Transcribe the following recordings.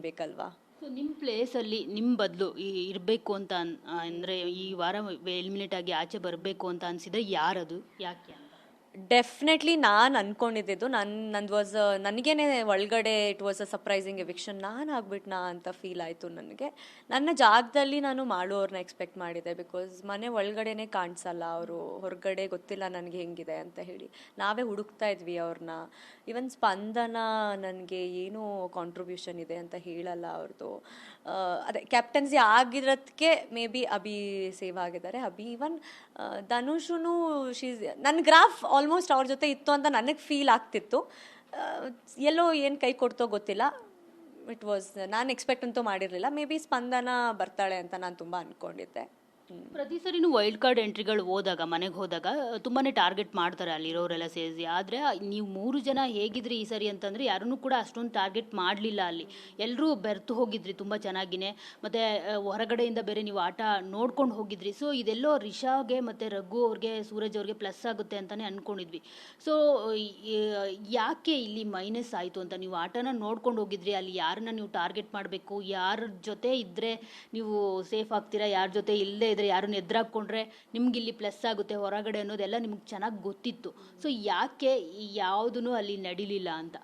ಬೇಕಲ್ವಾ. ಸೊ ನಿಮ್ಮ ಪ್ಲೇಸಲ್ಲಿ ನಿಮ್ಮ ಬದಲು ಇರಬೇಕು ಅಂತ ಅಂದರೆ ಈ ವಾರ ಎಲಿಮಿನೇಟ್ ಆಗಿ ಆಚೆ ಬರಬೇಕು ಅಂತ ಅನಿಸಿದ್ರೆ ಯಾರದು, ಯಾಕೆ ಅಂತ? ಡೆಫಿನೆಟ್ಲಿ ನಾನು ಅನ್ಕೊಂಡಿದ್ದು ನಂದು ವಾಸ್ ನನಗೇನೆ ಒಳಗಡೆ it was a surprising eviction. ನಾನು ಆಗ್ಬಿಟ್ನಾ ಅಂತ ಫೀಲ್ ಆಯಿತು ನನಗೆ. ನನ್ನ ಜಾಗದಲ್ಲಿ ನಾನು ಮಾಡೋರ್ನ ಎಕ್ಸ್ಪೆಕ್ಟ್ ಮಾಡಿದೆ, ಬಿಕಾಸ್ ಮನೆ ಒಳಗಡೆನೆ ಕಾಣಿಸಲ್ಲ ಅವರು, ಹೊರಗಡೆ ಗೊತ್ತಿಲ್ಲ ನನಗೆ ಹೆಂಗಿದೆ ಅಂತ ಹೇಳಿ ನಾವೇ ಹುಡುಕ್ತಾ ಇದ್ವಿ ಅವ್ರನ್ನ. ಇವನ್ ಸ್ಪಂದನ ನನಗೆ ಏನೂ ಕಾಂಟ್ರಿಬ್ಯೂಷನ್ ಇದೆ ಅಂತ ಹೇಳಲ್ಲ ಅವ್ರದ್ದು. ಅದೇ ಕ್ಯಾಪ್ಟನ್ಸಿ ಆಗಿರೋದಕ್ಕೆ ಮೇ ಬಿ ಅಭಿ ಸೇವ್ ಆಗಿದ್ದಾರೆ. ಅಭಿ ಇವನ್ ಧನುಷೂ ನನ್ನ ಗ್ರಾಫ್ ಆಲ್ಮೋಸ್ಟ್ ಅವ್ರ ಜೊತೆ ಇತ್ತು ಅಂತ ನನಗೆ ಫೀಲ್ ಆಗ್ತಿತ್ತು. ಎಲ್ಲೋ ಏನು ಕೈ ಕೊಡ್ತೋ ಗೊತ್ತಿಲ್ಲ. ಇಟ್ ವಾಸ್ ನಾನು ಎಕ್ಸ್ಪೆಕ್ಟ್ ಅಂತೂ ಮಾಡಿರಲಿಲ್ಲ. ಮೇ ಬಿ ಸ್ಪಂದನ ಬರ್ತಾಳೆ ಅಂತ ನಾನು ತುಂಬ ಅಂದ್ಕೊಂಡಿದ್ದೆ. ಪ್ರತಿ ಸರಿನೂ ವೈಲ್ಡ್ ಕಾರ್ಡ್ ಎಂಟ್ರಿಗಳು ಹೋದಾಗ, ಮನೆಗೆ ಹೋದಾಗ ತುಂಬಾ ಟಾರ್ಗೆಟ್ ಮಾಡ್ತಾರೆ ಅಲ್ಲಿರೋರೆಲ್ಲ ಸೇರಿಸಿ. ಆದರೆ ನೀವು 3 ಜನ ಹೇಗಿದ್ರಿ ಈ ಸರಿ ಅಂತಂದರೆ ಯಾರನ್ನೂ ಕೂಡ ಅಷ್ಟೊಂದು ಟಾರ್ಗೆಟ್ ಮಾಡಲಿಲ್ಲ. ಅಲ್ಲಿ ಎಲ್ಲರೂ ಬೆರ್ತು ಹೋಗಿದ್ರಿ ತುಂಬ ಚೆನ್ನಾಗಿನೇ. ಮತ್ತು ಹೊರಗಡೆಯಿಂದ ಬೇರೆ ನೀವು ಆಟ ನೋಡ್ಕೊಂಡು ಹೋಗಿದ್ರಿ. ಸೊ ಇದೆಲ್ಲೋ ರಿಷಾಗೆ ಮತ್ತು ರಘು ಅವ್ರಿಗೆ, ಸೂರಜ್ ಅವ್ರಿಗೆ ಪ್ಲಸ್ ಆಗುತ್ತೆ ಅಂತಲೇ ಅಂದ್ಕೊಂಡಿದ್ವಿ. ಸೊ ಯಾಕೆ ಇಲ್ಲಿ ಮೈನಸ್ ಆಯಿತು ಅಂತ? ನೀವು ಆಟನ ನೋಡ್ಕೊಂಡು ಹೋಗಿದ್ರಿ, ಅಲ್ಲಿ ಯಾರನ್ನ ನೀವು ಟಾರ್ಗೆಟ್ ಮಾಡಬೇಕು, ಯಾರ ಜೊತೆ ಇದ್ದರೆ ನೀವು ಸೇಫ್ ಆಗ್ತೀರಾ, ಯಾರ ಜೊತೆ ಇಲ್ಲದೆ ಇದ್ರೆ ಯಾರನ್ನ ಎದುರಾಕೊಂಡ್ರೆ ನಿಮ್ಗೆ ಇಲ್ಲಿ ಪ್ಲಸ್ ಆಗುತ್ತೆ ಹೊರಗಡೆ ಅನ್ನೋದೆಲ್ಲ ನಿಮ್ಗೆ ಚೆನ್ನಾಗಿ ಗೊತ್ತಿತ್ತು. ಸೊ ಯಾಕೆ ಯಾವುದೂ ಅಲ್ಲಿ ನಡಿಲಿಲ್ಲ ಅಂತ?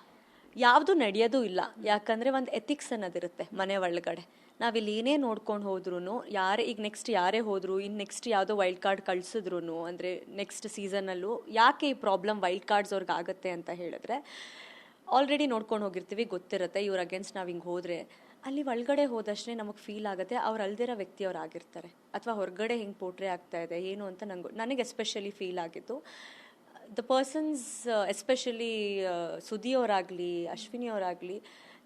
ಯಾವುದು ನಡೆಯೋದು ಇಲ್ಲ. ಯಾಕಂದರೆ ಒಂದು ಎಥಿಕ್ಸ್ ಅನ್ನೋದಿರುತ್ತೆ ಮನೆ ಒಳಗಡೆ. ನಾವಿಲ್ಲಿ ಏನೇ ನೋಡ್ಕೊಂಡು ಹೋದ್ರೂ, ಯಾರೇ ಈಗ ನೆಕ್ಸ್ಟ್ ಯಾರೇ ಹೋದ್ರು, ಇನ್ನು ನೆಕ್ಸ್ಟ್ ಯಾವುದೋ ವೈಲ್ಡ್ ಕಾರ್ಡ್ ಕಳಿಸಿದ್ರು, ಅಂದರೆ ನೆಕ್ಸ್ಟ್ ಸೀಸನಲ್ಲೂ ಯಾಕೆ ಈ ಪ್ರಾಬ್ಲಮ್ ವೈಲ್ಡ್ ಕಾರ್ಡ್ಸ್ ಅವ್ರಿಗೆ ಆಗುತ್ತೆ ಅಂತ ಹೇಳಿದ್ರೆ, ಆಲ್ರೆಡಿ ನೋಡ್ಕೊಂಡು ಹೋಗಿರ್ತೀವಿ, ಗೊತ್ತಿರುತ್ತೆ ಇವ್ರ ಅಗೇನ್ಸ್ಟ್ ನಾವು ಹಿಂಗೆ ಹೋದರೆ ಅಲ್ಲಿ ಒಳಗಡೆ ಹೋದಷ್ಟೇ ನಮಗೆ ಫೀಲ್ ಆಗುತ್ತೆ ಅವ್ರು ಅಲ್ದಿರೋ ವ್ಯಕ್ತಿಯವ್ರು ಆಗಿರ್ತಾರೆ, ಅಥವಾ ಹೊರಗಡೆ ಹೆಂಗೆ ಪೋಟ್ರೆ ಆಗ್ತಾ ಇದೆ ಏನು ಅಂತ ನನಗೆ ಎಸ್ಪೆಷಲಿ ಫೀಲ್ ಆಗಿತ್ತು. ದ ಪರ್ಸನ್ಸ್ ಎಸ್ಪೆಷಲಿ ಸುದಿ ಅವರಾಗಲಿ, ಅಶ್ವಿನಿ ಅವರಾಗಲಿ,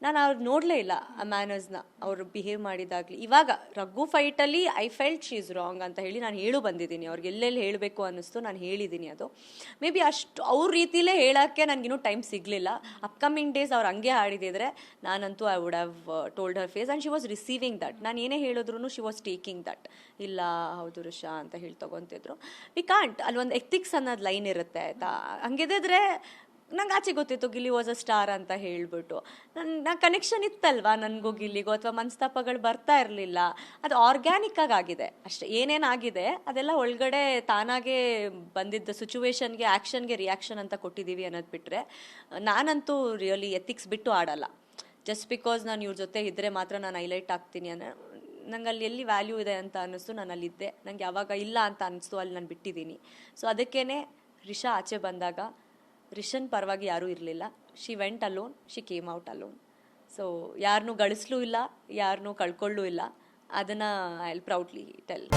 ನಾನು ಅವ್ರು ನೋಡಲೇ ಇಲ್ಲ ಆ ಮ್ಯಾನರ್ಸ್ನ, ಅವ್ರು ಬಿಹೇವ್ ಮಾಡಿದಾಗಲಿ. ಇವಾಗ ರಘು ಫೈಟಲ್ಲಿ I felt she is wrong ಅಂತ ಹೇಳಿ ನಾನು ಹೇಳು ಬಂದಿದ್ದೀನಿ. ಅವ್ರಿಗೆ ಎಲ್ಲೆಲ್ಲಿ ಹೇಳಬೇಕು ಅನ್ನಿಸ್ತು ನಾನು ಹೇಳಿದ್ದೀನಿ. ಅದು ಮೇ ಬಿ ಅಷ್ಟು ಅವ್ರ ರೀತಿಲೇ ಹೇಳೋಕ್ಕೆ ನನಗಿನ್ನೂ ಟೈಮ್ ಸಿಗಲಿಲ್ಲ. ಅಪ್ಕಮಿಂಗ್ ಡೇಸ್ ಅವ್ರು ಹಂಗೆ ಆಡಿದಿದ್ರೆ ನಾನಂತೂ I would have told her face and she was receiving that. ನಾನು ಏನೇ ಹೇಳಿದ್ರು ಶಿ ವಾಸ್ ಟೇಕಿಂಗ್ ದಟ್. ಇಲ್ಲ ಹೌದು ಋಷಾ ಅಂತ ಹೇಳಿ ತೊಗೊತಿದ್ರು. ವಿ ಕಾಂಟ್, ಅಲ್ಲಿ ಒಂದು ಎಥಿಕ್ಸ್ ಅನ್ನೋದು ಲೈನ್ ಇರುತ್ತೆ ಆಯಿತಾ. ಹಂಗಿದ್ರೆ ನಂಗೆ ಆಚೆ ಗೊತ್ತಿತ್ತು ಗಿಲ್ಲಿ ವಾಸ್ ಅ ಸ್ಟಾರ್ ಅಂತ ಹೇಳ್ಬಿಟ್ಟು. ನನ್ನ ಕನೆಕ್ಷನ್ ಇತ್ತಲ್ವಾ ನನಗೂ ಗಿಲ್ಲಿಗೂ, ಅಥವಾ ಮನಸ್ತಾಪಗಳು ಬರ್ತಾ ಇರಲಿಲ್ಲ. ಅದು ಆರ್ಗ್ಯಾನಿಕ್ ಆಗಿದೆ ಅಷ್ಟೇ. ಏನೇನಾಗಿದೆ ಅದೆಲ್ಲ ಒಳಗಡೆ ತಾನಾಗೆ ಬಂದಿದ್ದ ಸಿಚುವೇಶನ್ಗೆ, ಆ್ಯಕ್ಷನ್ಗೆ ರಿಯಾಕ್ಷನ್ ಅಂತ ಕೊಟ್ಟಿದ್ದೀವಿ ಅನ್ನೋದು ಬಿಟ್ಟರೆ, ನಾನಂತೂ ರಿಯಲಿ ಎಥಿಕ್ಸ್ ಬಿಟ್ಟು ಆಡಲ್ಲ. ಜಸ್ಟ್ ಬಿಕಾಸ್ ನಾನು ಇವ್ರ ಜೊತೆ ಇದ್ದರೆ ಮಾತ್ರ ನಾನು ಹೈಲೈಟ್ ಆಗ್ತೀನಿ ಅನ್ನೋ, ನಂಗೆ ಅಲ್ಲಿ ಎಲ್ಲಿ ವ್ಯಾಲ್ಯೂ ಇದೆ ಅಂತ ಅನ್ನಿಸ್ತು ನಾನು ಅಲ್ಲಿದ್ದೆ. ನಂಗೆ ಯಾವಾಗ ಇಲ್ಲ ಅಂತ ಅನ್ನಿಸ್ತು ಅಲ್ಲಿ ನಾನು ಬಿಟ್ಟಿದ್ದೀನಿ. ಸೊ ಅದಕ್ಕೇ ರಿಷಾ ಆಚೆ ಬಂದಾಗ ರಿಷನ್ ಪರವಾಗಿ ಯಾರೂ ಇರಲಿಲ್ಲ. She went alone, she came out alone. So ಯಾರನ್ನೂ ಗಳಿಸ್ಲೂ ಇಲ್ಲ, ಯಾರನ್ನೂ ಕಳ್ಕೊಳ್ಳೂ ಇಲ್ಲ. ಅದನ್ನು ಐ ವಿಲ್ ಪ್ರೌಡ್ಲಿ ಟೆಲ್.